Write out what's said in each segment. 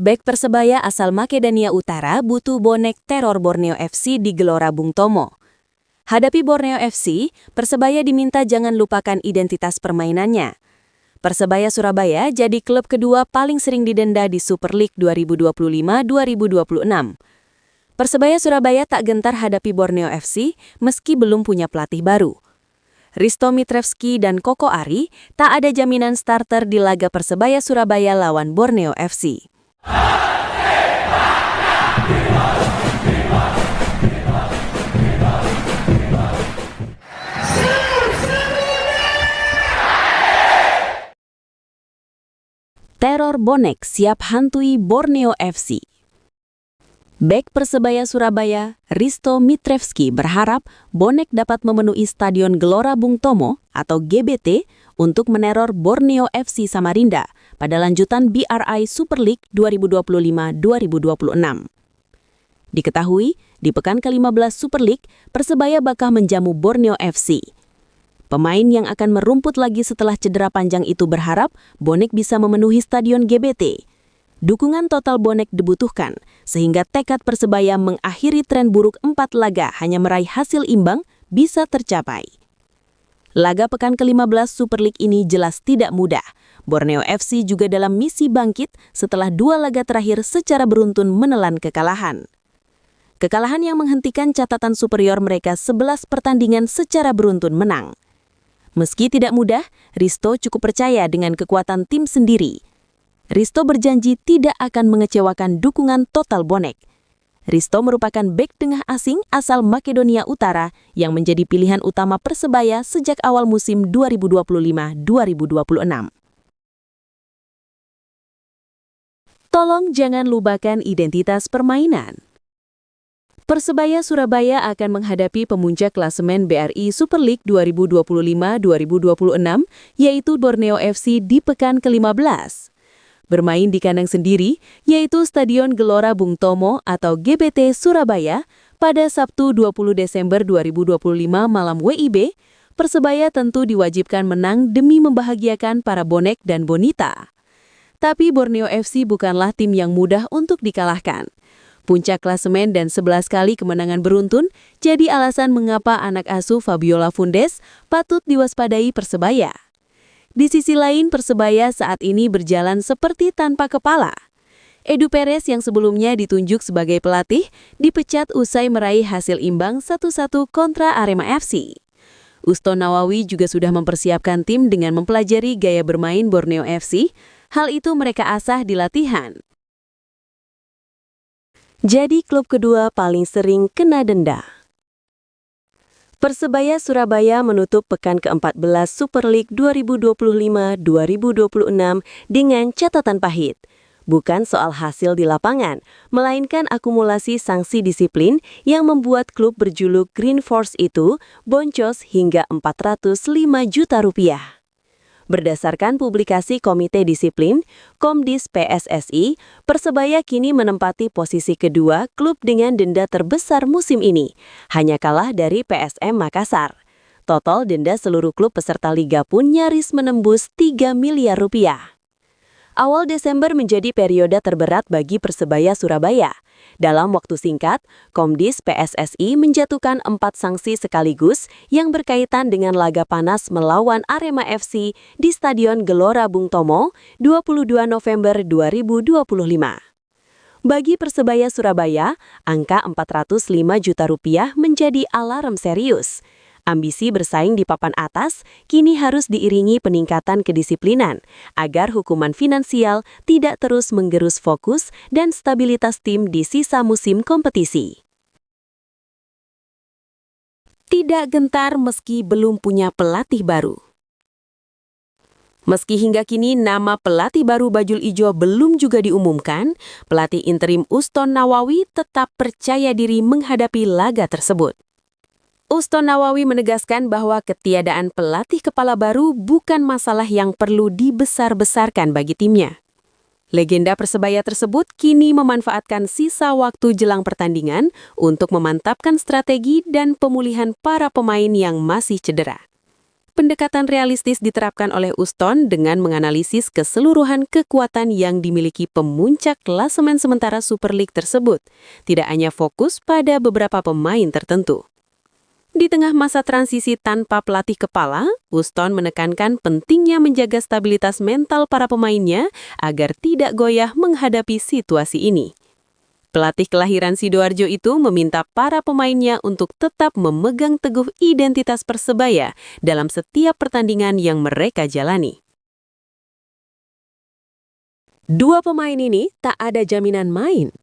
Bek Persebaya asal Makedonia Utara butuh bonek teror Borneo FC di Gelora Bung Tomo. Hadapi Borneo FC, Persebaya diminta jangan lupakan identitas permainannya. Persebaya Surabaya jadi klub kedua paling sering didenda di Super League 2025-2026. Persebaya Surabaya tak gentar hadapi Borneo FC meski belum punya pelatih baru. Risto Mitrevski dan Koko Ari tak ada jaminan starter di laga Persebaya Surabaya lawan Borneo FC. Teror bonek siap hantui Borneo FC. Bek Persebaya Surabaya, Risto Mitrevski berharap bonek dapat memenuhi Stadion Gelora Bung Tomo atau GBT untuk meneror Borneo FC Samarinda pada lanjutan BRI Super League 2025-2026. Diketahui, di pekan ke-15 Super League, Persebaya bakal menjamu Borneo FC. Pemain yang akan merumput lagi setelah cedera panjang itu berharap bonek bisa memenuhi Stadion GBT. Dukungan total bonek dibutuhkan, sehingga tekad Persebaya mengakhiri tren buruk 4 laga hanya meraih hasil imbang bisa tercapai. Laga pekan ke-15 Super League ini jelas tidak mudah. Borneo FC juga dalam misi bangkit setelah 2 laga terakhir secara beruntun menelan kekalahan. Kekalahan yang menghentikan catatan superior mereka 11 pertandingan secara beruntun menang. Meski tidak mudah, Risto cukup percaya dengan kekuatan tim sendiri. Risto berjanji tidak akan mengecewakan dukungan total bonek. Risto merupakan bek tengah asing asal Makedonia Utara yang menjadi pilihan utama Persebaya sejak awal musim 2025-2026. Tolong jangan lupakan identitas permainan. Persebaya Surabaya akan menghadapi pemuncak klasemen BRI Super League 2025-2026, yaitu Borneo FC di pekan ke-15. Bermain di kandang sendiri, yaitu Stadion Gelora Bung Tomo atau GBT Surabaya, pada Sabtu 20 Desember 2025 malam WIB, Persebaya tentu diwajibkan menang demi membahagiakan para bonek dan bonita. Tapi Borneo FC bukanlah tim yang mudah untuk dikalahkan. Puncak klasemen dan 11 kali kemenangan beruntun jadi alasan mengapa anak asuh Fabiola Fundes patut diwaspadai Persebaya. Di sisi lain, Persebaya saat ini berjalan seperti tanpa kepala. Edu Perez yang sebelumnya ditunjuk sebagai pelatih dipecat usai meraih hasil imbang 1-1 kontra Arema FC. Uston Nawawi juga sudah mempersiapkan tim dengan mempelajari gaya bermain Borneo FC. Hal itu mereka asah di latihan. Jadi klub kedua paling sering kena denda. Persebaya Surabaya menutup pekan ke-14 Super League 2025-2026 dengan catatan pahit. Bukan soal hasil di lapangan, melainkan akumulasi sanksi disiplin yang membuat klub berjuluk Green Force itu boncos hingga 405 juta rupiah. Berdasarkan publikasi Komite Disiplin, Komdis PSSI, Persebaya kini menempati posisi kedua klub dengan denda terbesar musim ini, hanya kalah dari PSM Makassar. Total denda seluruh klub peserta liga pun nyaris menembus 3 miliar rupiah. Awal Desember menjadi periode terberat bagi Persebaya Surabaya. Dalam waktu singkat, Komdis PSSI menjatuhkan 4 sanksi sekaligus yang berkaitan dengan laga panas melawan Arema FC di Stadion Gelora Bung Tomo, 22 November 2025. Bagi Persebaya Surabaya, angka 405 juta rupiah menjadi alarm serius. Ambisi bersaing di papan atas kini harus diiringi peningkatan kedisiplinan agar hukuman finansial tidak terus menggerus fokus dan stabilitas tim di sisa musim kompetisi. Tidak gentar meski belum punya pelatih baru. Meski hingga kini nama pelatih baru Bajul Ijo belum juga diumumkan, pelatih interim Uston Nawawi tetap percaya diri menghadapi laga tersebut. Uston Nawawi menegaskan bahwa ketiadaan pelatih kepala baru bukan masalah yang perlu dibesar-besarkan bagi timnya. Legenda Persebaya tersebut kini memanfaatkan sisa waktu jelang pertandingan untuk memantapkan strategi dan pemulihan para pemain yang masih cedera. Pendekatan realistis diterapkan oleh Uston dengan menganalisis keseluruhan kekuatan yang dimiliki pemuncak klasemen sementara Super League tersebut, tidak hanya fokus pada beberapa pemain tertentu. Di tengah masa transisi tanpa pelatih kepala, Uston menekankan pentingnya menjaga stabilitas mental para pemainnya agar tidak goyah menghadapi situasi ini. Pelatih kelahiran Sidoarjo itu meminta para pemainnya untuk tetap memegang teguh identitas Persebaya dalam setiap pertandingan yang mereka jalani. Dua pemain ini tak ada jaminan main.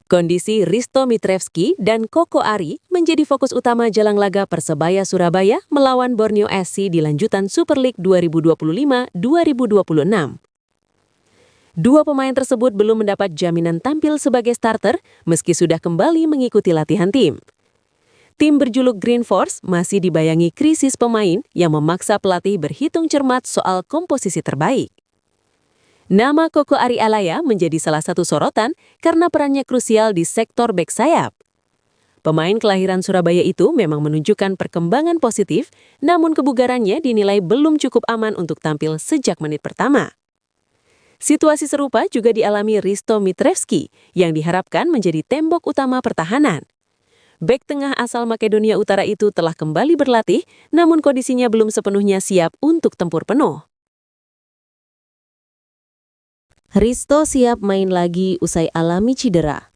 Kondisi Risto Mitrevski dan Koko Ari menjadi fokus utama jelang laga Persebaya Surabaya melawan Borneo SC di lanjutan Super League 2025-2026. Dua pemain tersebut belum mendapat jaminan tampil sebagai starter meski sudah kembali mengikuti latihan tim. Tim berjuluk Green Force masih dibayangi krisis pemain yang memaksa pelatih berhitung cermat soal komposisi terbaik. Nama Koko Ari Alaya menjadi salah satu sorotan karena perannya krusial di sektor bek sayap. Pemain kelahiran Surabaya itu memang menunjukkan perkembangan positif, namun kebugarannya dinilai belum cukup aman untuk tampil sejak menit pertama. Situasi serupa juga dialami Risto Mitrevski yang diharapkan menjadi tembok utama pertahanan. Bek tengah asal Makedonia Utara itu telah kembali berlatih, namun kondisinya belum sepenuhnya siap untuk tempur penuh. Risto siap main lagi usai alami cedera.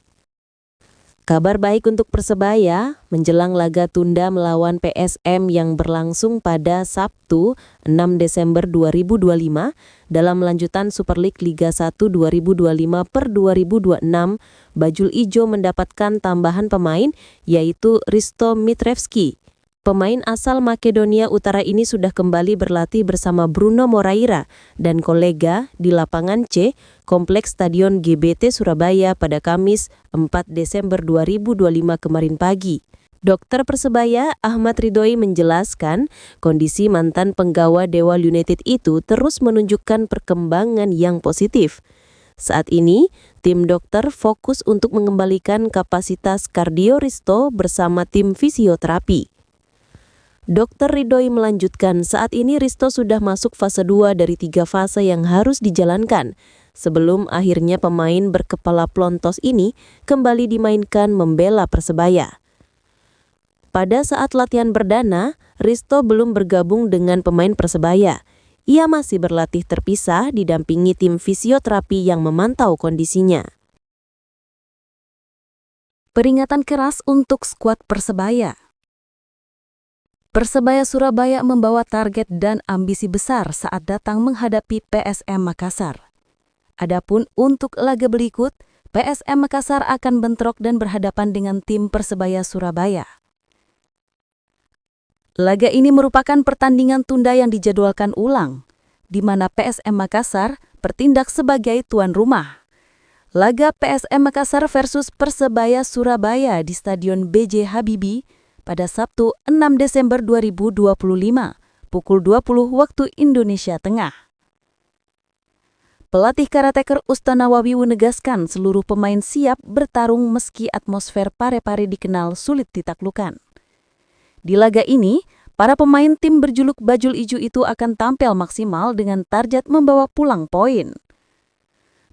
Kabar baik untuk Persebaya menjelang laga tunda melawan PSM yang berlangsung pada Sabtu 6 Desember 2025 dalam lanjutan Super League Liga 1 2025/2026, Bajul Ijo mendapatkan tambahan pemain yaitu Risto Mitrevski. Pemain asal Makedonia Utara ini sudah kembali berlatih bersama Bruno Moraira dan kolega di lapangan C, Kompleks Stadion GBT Surabaya pada Kamis 4 Desember 2025 kemarin pagi. Dokter Persebaya Ahmad Ridhoi menjelaskan kondisi mantan penggawa Dewa United itu terus menunjukkan perkembangan yang positif. Saat ini, tim dokter fokus untuk mengembalikan kapasitas kardio Risto bersama tim fisioterapi. Dr. Ridhoi melanjutkan, saat ini Risto sudah masuk fase 2 dari 3 fase yang harus dijalankan, sebelum akhirnya pemain berkepala plontos ini kembali dimainkan membela Persebaya. Pada saat latihan perdana, Risto belum bergabung dengan pemain Persebaya. Ia masih berlatih terpisah didampingi tim fisioterapi yang memantau kondisinya. Peringatan keras untuk skuad Persebaya. Persebaya Surabaya membawa target dan ambisi besar saat datang menghadapi PSM Makassar. Adapun untuk laga berikut, PSM Makassar akan bentrok dan berhadapan dengan tim Persebaya Surabaya. Laga ini merupakan pertandingan tunda yang dijadwalkan ulang, di mana PSM Makassar bertindak sebagai tuan rumah. Laga PSM Makassar versus Persebaya Surabaya di Stadion B.J. Habibie pada Sabtu 6 Desember 2025, pukul 20 waktu Indonesia Tengah. Pelatih karateker Uston Nawawi menegaskan seluruh pemain siap bertarung meski atmosfer pare-pare dikenal sulit ditaklukkan. Di laga ini, para pemain tim berjuluk Bajul Ijo itu akan tampil maksimal dengan target membawa pulang poin.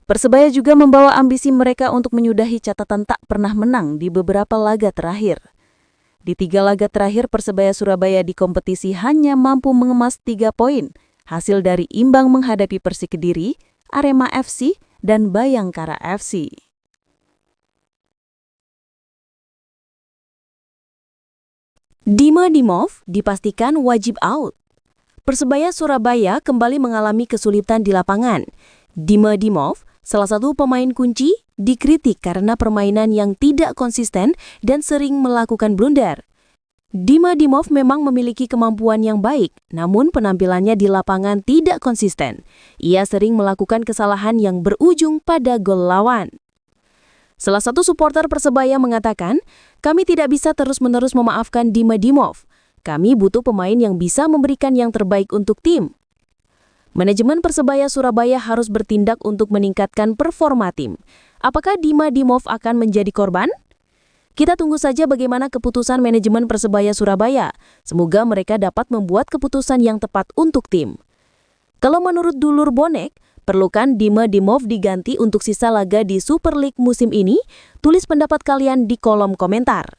Persebaya juga membawa ambisi mereka untuk menyudahi catatan tak pernah menang di beberapa laga terakhir. Di 3 laga terakhir, Persebaya Surabaya di kompetisi hanya mampu mengemas 3 poin, hasil dari imbang menghadapi Persik Kediri, Arema FC, dan Bayangkara FC. Dima Dimov dipastikan wajib out. Persebaya Surabaya kembali mengalami kesulitan di lapangan. Dima Dimov, salah satu pemain kunci, dikritik karena permainan yang tidak konsisten dan sering melakukan blunder. Dima Dimov memang memiliki kemampuan yang baik, namun penampilannya di lapangan tidak konsisten. Ia sering melakukan kesalahan yang berujung pada gol lawan. Salah satu supporter Persebaya mengatakan, "Kami tidak bisa terus-menerus memaafkan Dima Dimov. Kami butuh pemain yang bisa memberikan yang terbaik untuk tim." Manajemen Persebaya Surabaya harus bertindak untuk meningkatkan performa tim. Apakah Dima Dimov akan menjadi korban? Kita tunggu saja bagaimana keputusan manajemen Persebaya Surabaya. Semoga mereka dapat membuat keputusan yang tepat untuk tim. Kalau menurut dulur bonek, perlukan Dima Dimov diganti untuk sisa laga di Super League musim ini? Tulis pendapat kalian di kolom komentar.